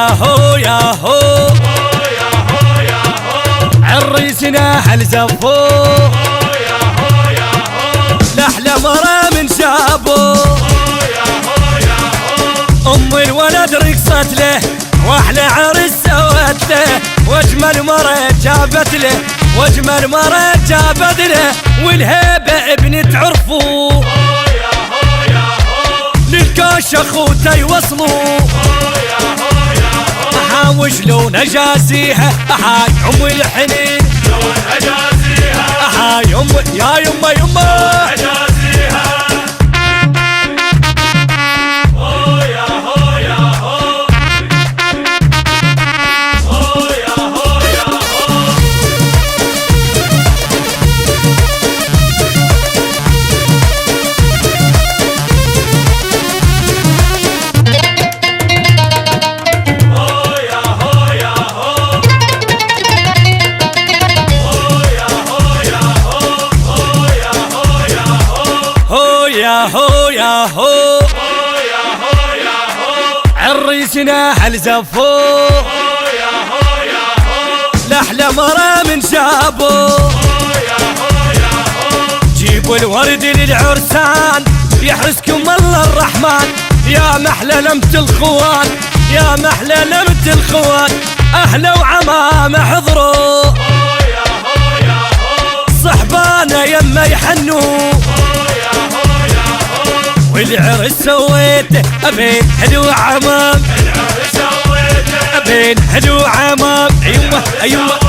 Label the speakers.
Speaker 1: هو يا هو عريسنا هل زفو لأحلى مرة من شابو أم الولد رقصت له واحلى عرس سوت له واجمل مرة جابت له واجمل مرة جابت له والهيبة ابنة عرفو للكاش اخوته يوصلوا احاوش لون اجازيها احاي ام الحنين لون اجازيها احاي ام يا يما يما اجازيها هو يا هو يا هو هو يا هو يا يا هو يا هو عريسنا هل زفو لأحلى مرة من شابو جيبوا الورد للعرسان يحرسكم الله الرحمن يا محلى لمة الخوان يا محلى لمة الخوان أهلا وعمام حضروا صحبانا يما يحنوا والعرس سويته أبين حلو عمام العرس سويته أبين حلو عمام أيوة أيوة